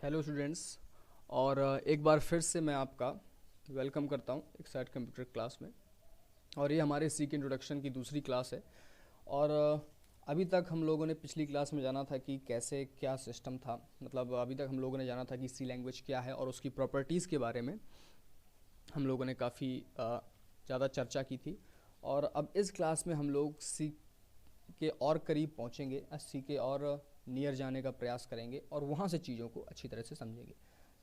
Hello students. और एक बार फिर से मैं आपका वेलकम करता हूं एक्साइट कंप्यूटर क्लास में। और ये हमारे सी के इंट्रोडक्शन की दूसरी क्लास है। और अभी तक हम लोगों ने पिछली क्लास में जाना था कि कैसे क्या सिस्टम था। मतलब अभी तक हम लोगों ने जाना था कि सी लैंग्वेज क्या है और उसकी प्रॉपर्टीज़ के बारे में हम लोगों ने काफ़ी ज़्यादा चर्चा की थी। और अब इस क्लास में हम लोग सी के और करीब पहुंचेंगे, सी के और नियर जाने का प्रयास करेंगे और वहाँ से चीज़ों को अच्छी तरह से समझेंगे।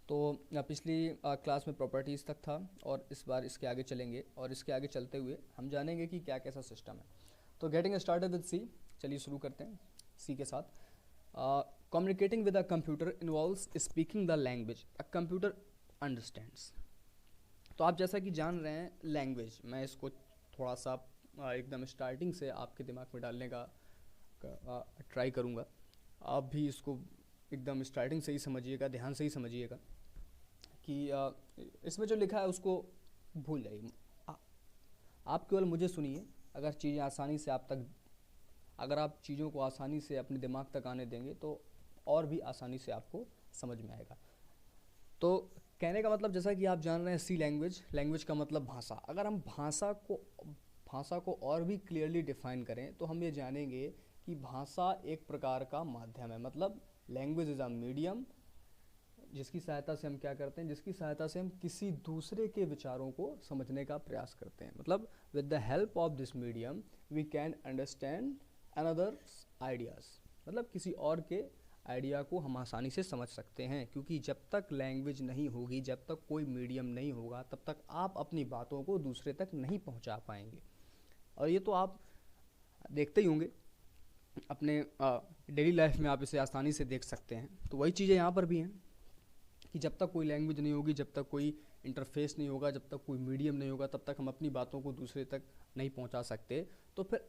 तो पिछली क्लास में प्रॉपर्टीज़ तक था और इस बार इसके आगे चलेंगे और इसके आगे चलते हुए हम जानेंगे कि क्या कैसा सिस्टम है। तो गेटिंग स्टार्टेड विद सी, चलिए शुरू करते हैं सी के साथ। Communicating with a computer involves speaking the language a computer understands. तो आप जैसा कि जान रहे हैं लैंग्वेज, मैं इसको थोड़ा सा एकदम स्टार्टिंग से आपके दिमाग में डालने का ट्राई करूँगा। आप भी इसको एकदम स्टार्टिंग से ही समझिएगा, ध्यान से ही समझिएगा कि इसमें जो लिखा है उसको भूल जाइए। आप केवल मुझे सुनिए। अगर चीज़ें आसानी से आप तक, अगर आप चीज़ों को आसानी से अपने दिमाग तक आने देंगे तो और भी आसानी से आपको समझ में आएगा। तो कहने का मतलब, जैसा कि आप जान रहे हैं सी लैंग्वेज, लैंग्वेज का मतलब भाषा। अगर हम भाषा को और भी क्लियरली डिफाइन करें तो हम ये जानेंगे कि भाषा एक प्रकार का माध्यम है। मतलब लैंग्वेज इज़ अ मीडियम जिसकी सहायता से हम क्या करते हैं, जिसकी सहायता से हम किसी दूसरे के विचारों को समझने का प्रयास करते हैं। मतलब with the help of this medium we can understand another's ideas. मतलब किसी और के आइडिया को हम आसानी से समझ सकते हैं, क्योंकि जब तक लैंग्वेज नहीं होगी, जब तक कोई मीडियम नहीं होगा, तब तक आप अपनी बातों को दूसरे तक नहीं पहुंचा पाएंगे। और ये तो आप देखते ही होंगे अपने डेली लाइफ में, आप इसे आसानी से देख सकते हैं। तो वही चीज़ें यहाँ पर भी हैं कि जब तक कोई लैंग्वेज नहीं होगी, जब तक कोई इंटरफेस नहीं होगा, जब तक कोई मीडियम नहीं होगा, तब तक हम अपनी बातों को दूसरे तक नहीं पहुंचा सकते। तो फिर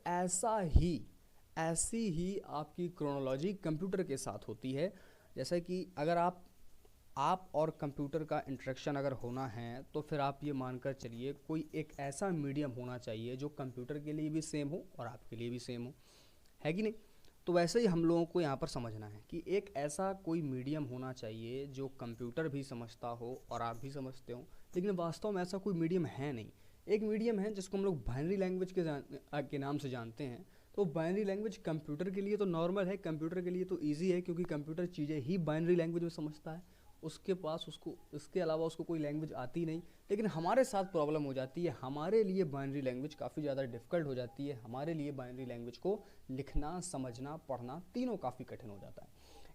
ऐसी ही आपकी क्रोनोलॉजी कंप्यूटर के साथ होती है। जैसा कि अगर आप और कंप्यूटर का इंटरेक्शन अगर होना है तो फिर आप ये मानकर चलिए कोई एक ऐसा मीडियम होना चाहिए जो कंप्यूटर के लिए भी सेम हो और आपके लिए भी सेम हो, है कि नहीं। तो वैसे ही हम लोगों को यहाँ पर समझना है कि एक ऐसा कोई मीडियम होना चाहिए जो कंप्यूटर भी समझता हो और आप भी समझते हो। लेकिन वास्तव में ऐसा कोई मीडियम है नहीं। एक मीडियम है जिसको हम लोग बाइनरी लैंग्वेज के नाम से जानते हैं। तो बाइनरी लैंग्वेज कंप्यूटर के लिए तो नॉर्मल है, कंप्यूटर के लिए तो ईजी है, क्योंकि कंप्यूटर चीज़ें ही बाइनरी लैंग्वेज में समझता है। उसके पास उसको इसके अलावा उसको कोई लैंग्वेज आती नहीं। लेकिन हमारे साथ प्रॉब्लम हो जाती है, हमारे लिए बाइनरी लैंग्वेज काफ़ी ज़्यादा डिफ़िकल्ट हो जाती है। हमारे लिए बाइनरी लैंग्वेज को लिखना, समझना, पढ़ना तीनों काफ़ी कठिन हो जाता है।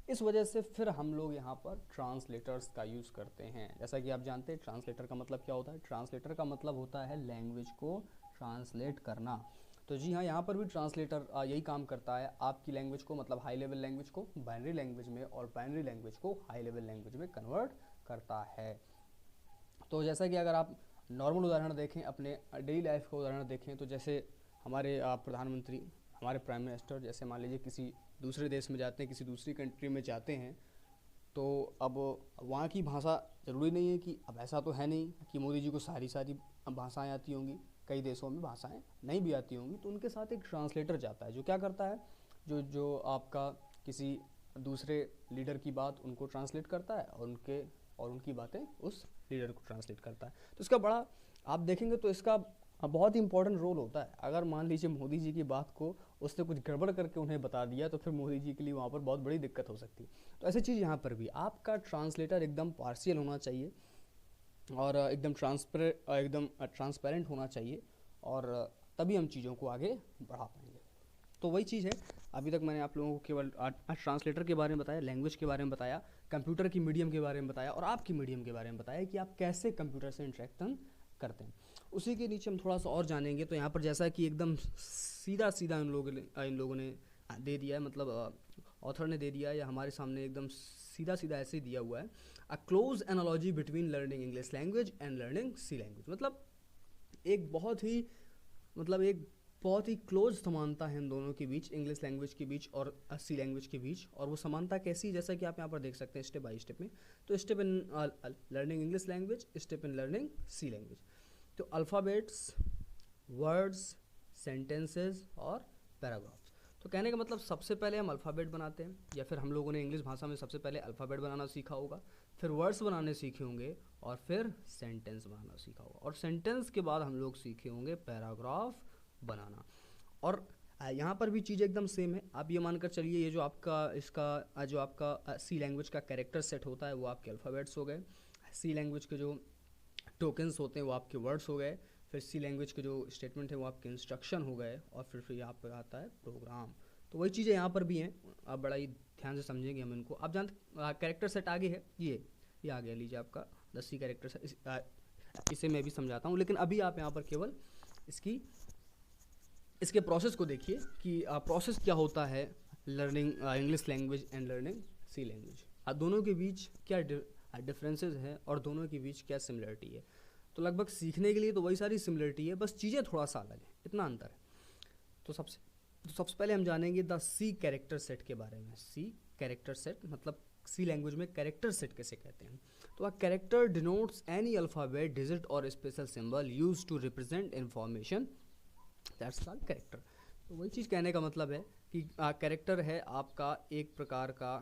इस वजह से फिर हम लोग यहाँ पर ट्रांसलेटर्स का यूज़ करते हैं। जैसा कि आप जानते हैं ट्रांसलेटर का मतलब क्या होता है। ट्रांसलेटर का मतलब होता है लैंग्वेज को ट्रांसलेट करना। तो जी हाँ, यहाँ पर भी ट्रांसलेटर यही काम करता है, आपकी लैंग्वेज को, मतलब हाई लेवल लैंग्वेज को बाइनरी लैंग्वेज में और बाइनरी लैंग्वेज को हाई लेवल लैंग्वेज में कन्वर्ट करता है। तो जैसा कि अगर आप नॉर्मल उदाहरण देखें, अपने डेली लाइफ का उदाहरण देखें, तो जैसे हमारे प्रधानमंत्री, हमारे प्राइम मिनिस्टर, जैसे मान लीजिए किसी दूसरे देश में जाते हैं, किसी दूसरी कंट्री में जाते हैं, तो अब वहाँ की भाषा ज़रूरी नहीं है कि, अब ऐसा तो है नहीं कि मोदी जी को सारी सारी भाषाएं आती होंगी। कई देशों में भाषाएं नहीं भी आती होंगी, तो उनके साथ एक ट्रांसलेटर जाता है जो क्या करता है, जो जो आपका किसी दूसरे लीडर की बात उनको ट्रांसलेट करता है और उनकी बातें उस लीडर को ट्रांसलेट करता है। तो इसका बड़ा, आप देखेंगे तो इसका बहुत ही इंपॉर्टेंट रोल होता है। अगर मान लीजिए मोदी जी की बात को उसने कुछ गड़बड़ करके उन्हें बता दिया, तो फिर मोदी जी के लिए वहाँ पर बहुत बड़ी दिक्कत हो सकती है। तो ऐसी चीज़ यहाँ पर भी, आपका ट्रांसलेटर एकदम पार्शियल होना चाहिए और एकदम ट्रांसपेरेंट होना चाहिए, और तभी हम चीज़ों को आगे बढ़ा पाएंगे। तो वही चीज़ है, अभी तक मैंने आप लोगों को केवल ट्रांसलेटर के बारे में बताया, लैंग्वेज के बारे में बताया, कंप्यूटर की मीडियम के बारे में बताया और आपकी मीडियम के बारे में बताया कि आप कैसे कंप्यूटर से इंटरेक्शन करते हैं। उसी के नीचे हम थोड़ा सा और जानेंगे। तो यहाँ पर जैसा कि एकदम सीधा सीधा इन लोगों ने दे दिया है, मतलब ऑथर ने दे दिया है, या हमारे सामने एकदम सीधा सीधा ऐसे दिया हुआ है, a close analogy between learning English language and learning C language. मतलब एक बहुत ही मतलब एक बहुत ही क्लोज समानता है इन दोनों के बीच, इंग्लिश लैंग्वेज के बीच और सी लैंग्वेज के बीच। और वो समानता कैसी, जैसा कि आप यहाँ पर देख सकते हैं स्टेप बाय स्टेप में। तो step in learning English language, step in learning C language. तो अल्फ़ाबेट्स, वर्ड्स, सेंटेंसेस और पैराग्राफ्स। तो कहने का मतलब सबसे पहले हम अल्फ़ाबेट बनाते हैं, या फिर हम लोगों ने इंग्लिश भाषा में सबसे पहले अल्फ़ाबेट बनाना सीखा होगा, फिर वर्ड्स बनाने सीखे होंगे, और फिर सेंटेंस बनाना सीखा होगा, और सेंटेंस के बाद हम लोग सीखे होंगे पैराग्राफ बनाना। और यहाँ पर भी चीज़ एकदम सेम है। आप ये मानकर चलिए, ये जो आपका इसका जो आपका सी लैंग्वेज का कैरेक्टर सेट होता है वो आपके अल्फ़ाबेट्स हो गए, सी लैंग्वेज के जो टोकन्स होते हैं वो आपके वर्ड्स हो गए, फिर सी लैंग्वेज के जो स्टेटमेंट है वो आपके इंस्ट्रक्शन हो गए, और फिर यहाँ पर आता है प्रोग्राम। तो वही चीज़ें यहाँ पर भी हैं, आप बड़ा ही ध्यान से समझेंगे हम इनको। आप जानते कैरेक्टर सेट आगे है, ये आ गया, लीजिए आपका 10 सी कैरेक्टर सेट। इसे मैं भी समझाता हूँ, लेकिन अभी आप यहाँ पर केवल इसके प्रोसेस को देखिए कि प्रोसेस क्या होता है learning English language and learning C language. दोनों के बीच क्या डिफरेंसेस हैं और दोनों के बीच क्या सिमिलरिटी है। तो लगभग सीखने के लिए तो वही सारी सिमिलरिटी है, बस चीज़ें थोड़ा सा अलग है, इतना अंतर है। तो सबसे पहले हम जानेंगे द सी कैरेक्टर सेट के बारे में। सी कैरेक्टर सेट मतलब सी लैंग्वेज में कैरेक्टर सेट कैसे कहते हैं। तो a character denotes any alphabet, digit और special symbol used to represent information, that's called character. तो वही चीज़ कहने का मतलब है कि कैरेक्टर है आपका एक प्रकार का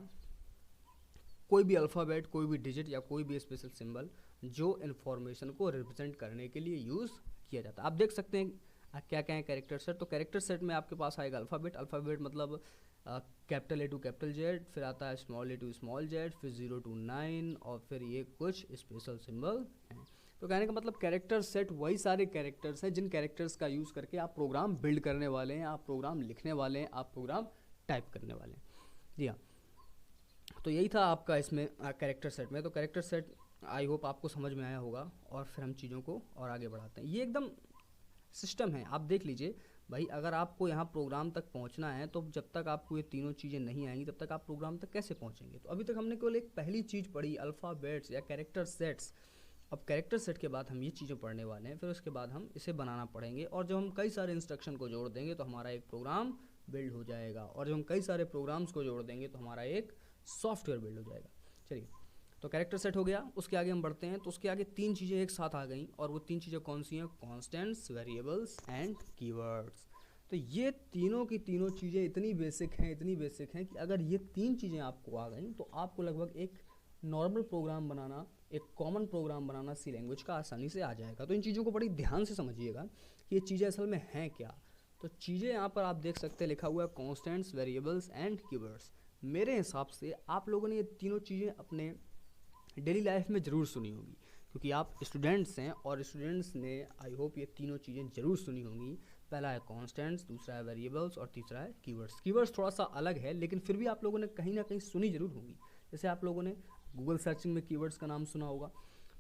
कोई भी अल्फ़ाबेट, कोई भी डिजिट या कोई भी स्पेशल सिंबल जो इन्फॉर्मेशन को रिप्रेजेंट करने के लिए यूज़ किया जाता है। आप देख सकते हैं क्या क्या है कैरेक्टर सेट। तो कैरेक्टर सेट में आपके पास आएगा अल्फ़ाबेट मतलब capital A to capital Z, फिर आता है small A to small Z, फिर 0 to 9, और फिर ये कुछ स्पेशल सिंबल हैं। तो कहने का मतलब कैरेक्टर सेट वही सारे कैरेक्टर्स हैं जिन कैरेक्टर्स का यूज़ करके आप प्रोग्राम बिल्ड करने वाले हैं, आप प्रोग्राम लिखने वाले हैं, आप प्रोग्राम टाइप करने वाले हैं। जी हाँ, तो यही था आपका इसमें कैरेक्टर सेट में। तो कैरेक्टर सेट आई होप आपको समझ में आया होगा, और फिर हम चीज़ों को और आगे बढ़ाते हैं। ये एकदम सिस्टम है, आप देख लीजिए भाई, अगर आपको यहाँ प्रोग्राम तक पहुँचना है तो जब तक आपको ये तीनों चीज़ें नहीं आएंगी तब तक आप प्रोग्राम तक कैसे पहुँचेंगे। तो अभी तक हमने केवल एक पहली चीज़ पढ़ी, अल्फ़ाबेट्स या कैरेक्टर सेट्स। अब कैरेक्टर सेट के बाद हम ये चीज़ें पढ़ने वाले हैं, फिर उसके बाद हम इसे बनाना पढ़ेंगे, और जब हम कई सारे इंस्ट्रक्शन को जोड़ देंगे तो हमारा एक प्रोग्राम बिल्ड हो जाएगा, और जब हम कई सारे प्रोग्राम्स को जोड़ देंगे तो हमारा एक सॉफ्टवेयर बिल्ड हो जाएगा। चलिए, तो कैरेक्टर सेट हो गया, उसके आगे हम बढ़ते हैं। तो उसके आगे 3 चीज़ें एक साथ आ गई, और वो 3 चीज़ें कौन सी हैं? Constants, variables and keywords. तो ये तीनों की तीनों चीज़ें इतनी बेसिक हैं कि अगर ये 3 चीज़ें आपको आ गई तो आपको लगभग एक नॉर्मल प्रोग्राम बनाना, एक कॉमन प्रोग्राम बनाना सी लैंग्वेज का आसानी से आ जाएगा। तो इन चीज़ों को बड़ी ध्यान से समझिएगा कि ये चीज़ें असल में हैं क्या। तो चीज़ें यहाँ पर आप देख सकते हैं लिखा हुआ है कॉन्स्टेंट्स, वेरिएबल्स एंड कीवर्ड्स। मेरे हिसाब से आप लोगों ने ये तीनों चीज़ें अपने डेली लाइफ में ज़रूर सुनी होगी, क्योंकि आप स्टूडेंट्स हैं, और स्टूडेंट्स ने आई होप ये तीनों चीज़ें ज़रूर सुनी होंगी। पहला है कॉन्स्टेंट्स, दूसरा है वेरिएबल्स, और तीसरा है कीवर्ड्स। कीवर्ड्स थोड़ा सा अलग है, लेकिन फिर भी आप लोगों ने कहीं ना कहीं सुनी ज़रूर होंगी। जैसे आप लोगों ने गूगल सर्चिंग में कीवर्ड्स का नाम सुना होगा,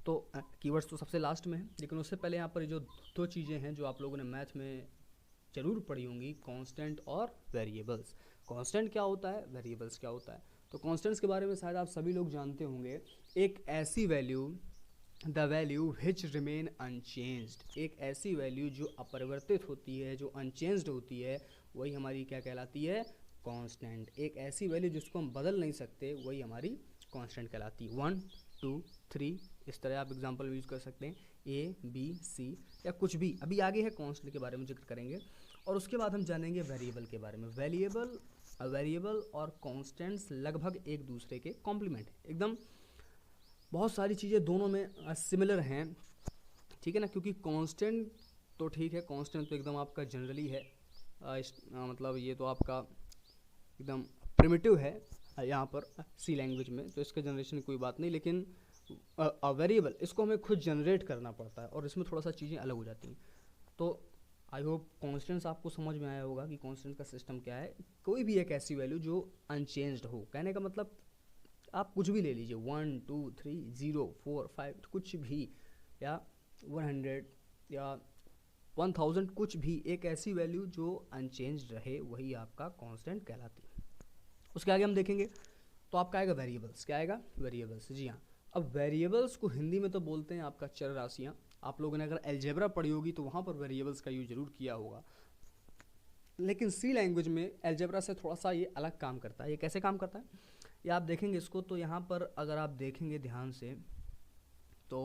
तो कीवर्ड्स तो सबसे लास्ट में है, लेकिन उससे पहले यहाँ पर जो 2 चीज़ें हैं जो आप लोगों ने मैथ में ज़रूर पढ़ी होंगी, कांस्टेंट और वेरिएबल्स। कांस्टेंट क्या होता है, वेरिएबल्स क्या होता है। तो कांस्टेंट्स के बारे में शायद आप सभी लोग जानते होंगे, एक ऐसी value, the value which remain unchanged, एक ऐसी वैल्यू जो अपरिवर्तित होती है, जो अनचेंज्ड होती है, वही हमारी क्या कहलाती है, कांस्टेंट। एक ऐसी वैल्यू जिसको हम बदल नहीं सकते, वही हमारी कांस्टेंट कहलाती है। 1 2 3 इस तरह आप एग्जांपल यूज़ कर सकते हैं, ए बी सी या कुछ भी। अभी आगे है कांस्टेंट के बारे में जिक्र करेंगे, और उसके बाद हम जानेंगे वेरिएबल के बारे में। वेरिएबल और कांस्टेंट्स लगभग एक दूसरे के कॉम्प्लीमेंट है, एकदम बहुत सारी चीज़ें दोनों में सिमिलर हैं, ठीक है ना। क्योंकि कांस्टेंट तो ठीक है, कांस्टेंट तो एकदम आपका जनरली है, मतलब ये तो आपका एकदम प्रिमिटिव है यहाँ पर सी लैंग्वेज में, तो इसके जनरेशन की कोई बात नहीं। लेकिन वेरिएबल इसको हमें खुद जनरेट करना पड़ता है, और इसमें थोड़ा सा चीज़ें अलग हो जाती हैं। तो आई होप कांस्टेंट्स आपको समझ में आया होगा कि कांस्टेंट का सिस्टम क्या है। कोई भी एक ऐसी वैल्यू जो अनचेंज्ड हो, कहने का मतलब आप कुछ भी ले लीजिए, 1 2 3 0 4 5 कुछ भी, या 100 या 1000 कुछ भी, एक ऐसी वैल्यू जो अनचेंज्ड रहे वही आपका कांस्टेंट कहलाती है। उसके आगे हम देखेंगे तो आपका आएगा वेरिएबल्स। क्या आएगा, वेरिएबल्स, जी हाँ। अब वेरिएबल्स को हिंदी में तो बोलते हैं आपका चर राशियाँ। आप लोगों ने अगर अलजेब्रा पढ़ी होगी तो वहाँ पर वेरिएबल्स का यूज जरूर किया होगा, लेकिन सी लैंग्वेज में अलजेब्रा से थोड़ा सा ये अलग काम करता है। ये कैसे काम करता है, ये आप देखेंगे इसको, तो यहाँ पर अगर आप देखेंगे ध्यान से तो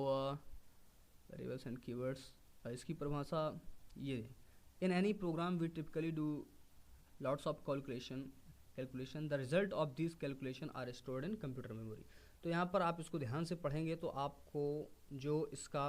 वेरिएबल्स एंड कीवर्ड्स, इसकी परिभाषा ये, in any program we typically do lots of calculation the result of this calculation are stored in computer memory. तो यहाँ पर आप इसको ध्यान से पढ़ेंगे तो आपको जो इसका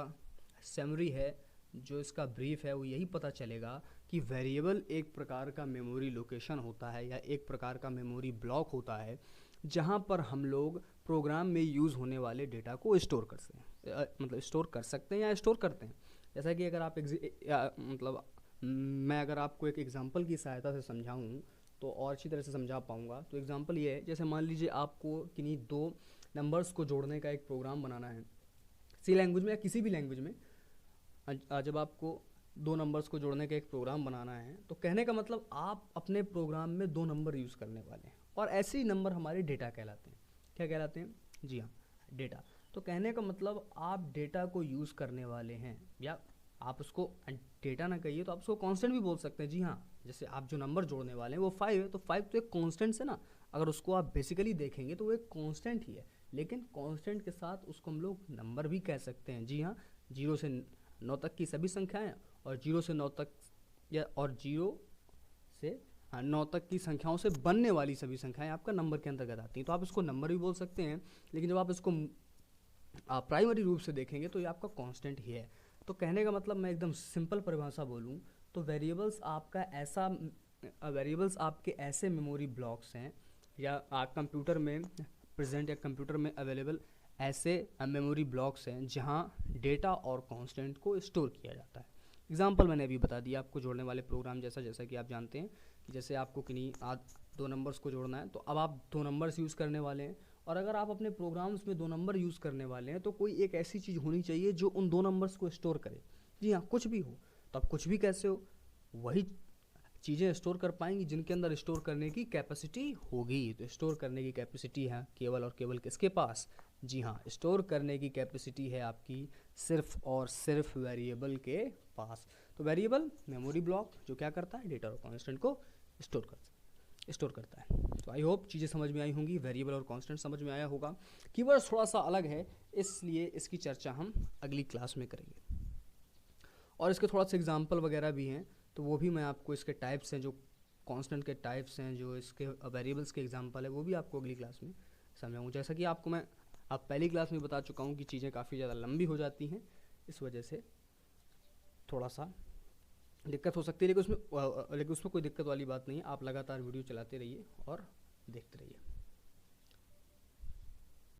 समरी है, जो इसका ब्रीफ है, वो यही पता चलेगा कि वेरिएबल एक प्रकार का मेमोरी लोकेशन होता है या एक प्रकार का मेमोरी ब्लॉक होता है जहाँ पर हम लोग प्रोग्राम में यूज़ होने वाले डेटा को स्टोर कर सकते हैं, मतलब स्टोर कर सकते हैं या स्टोर करते हैं। जैसा कि अगर आप मतलब मैं अगर आपको एक एग्जांपल की सहायता से समझाऊँ तो और अच्छी तरह से समझा पाऊँगा। तो एग्जांपल ये है, जैसे मान लीजिए आपको किन्हीं दो नंबर्स को जोड़ने का एक प्रोग्राम बनाना है, सी लैंग्वेज में या किसी भी लैंग्वेज में। जब आपको दो नंबर्स को जोड़ने का एक प्रोग्राम बनाना है तो कहने का मतलब आप अपने प्रोग्राम में दो नंबर यूज़ करने वाले हैं और ऐसे ही नंबर हमारे डेटा कहलाते हैं। क्या कहलाते हैं? जी हाँ, डेटा। तो कहने का मतलब आप डेटा को यूज़ करने वाले हैं, या आप उसको डेटा ना कहिए तो आप उसको कांस्टेंट भी बोल सकते हैं। जी हाँ, जैसे आप जो नंबर जोड़ने वाले हैं वो 5 है, तो 5 तो एक कांस्टेंट है ना। अगर उसको आप बेसिकली देखेंगे तो वो एक कांस्टेंट ही है, लेकिन कांस्टेंट के साथ उसको हम लोग नंबर भी कह सकते हैं। जी हाँ, 0 से 9 तक की सभी संख्याएं और 0 से 9 तक या और 0 से 9 तक की संख्याओं से बनने वाली सभी संख्याएं आपका नंबर के अंतर्गत आती हैं। तो आप इसको नंबर भी बोल सकते हैं, लेकिन जब आप इसको प्राइमरी रूप से देखेंगे तो ये आपका कांस्टेंट ही है। तो कहने का मतलब मैं एकदम सिंपल परिभाषा बोलूँ तो वेरिएबल्स आपके ऐसे मेमोरी ब्लॉक्स हैं या कंप्यूटर में प्रेजेंट या कंप्यूटर में अवेलेबल ऐसे मेमोरी ब्लॉक्स हैं जहां डेटा और कांस्टेंट को स्टोर किया जाता है। एग्जांपल मैंने अभी बता दिया आपको जोड़ने वाले प्रोग्राम जैसा कि आप जानते हैं कि जैसे आपको किन्हीं दो नंबर्स को जोड़ना है तो अब आप दो नंबर्स यूज़ करने वाले हैं, और अगर आप अपने प्रोग्राम्स में दो नंबर यूज़ करने वाले हैं तो कोई एक ऐसी चीज़ होनी चाहिए जो उन दो नंबर्स को स्टोर करे। जी हाँ, कुछ भी हो। तो अब कुछ भी कैसे हो, वही चीज़ें स्टोर कर पाएंगी जिनके अंदर स्टोर करने की कैपेसिटी होगी। तो स्टोर करने की कैपेसिटी है केवल और केवल किसके पास? जी हाँ, स्टोर करने की कैपेसिटी है आपकी सिर्फ और सिर्फ वेरिएबल के पास। तो वेरिएबल मेमोरी ब्लॉक जो क्या करता है, डेटा और कांस्टेंट को स्टोर करता है। तो आई होप चीज़ें समझ में आई होंगी, वेरिएबल और कांस्टेंट समझ में आया होगा। कीवर्ड्स थोड़ा सा अलग है, इसलिए इसकी चर्चा हम अगली क्लास में करेंगे, और इसके थोड़ा सा एग्जाम्पल वगैरह भी हैं, तो वो भी मैं आपको इसके टाइप्स हैं, जो कांस्टेंट के टाइप्स हैं, जो इसके वेरिएबल्स के एग्जाम्पल है, वो भी आपको अगली क्लास में समझाऊँ। जैसा कि आपको मैं पहली क्लास में बता चुका हूँ कि चीज़ें काफ़ी ज़्यादा लंबी हो जाती हैं, इस वजह से थोड़ा सा दिक्कत हो सकती है, लेकिन उसमें कोई दिक्कत वाली बात नहीं है। आप लगातार वीडियो चलाते रहिए और देखते रहिए।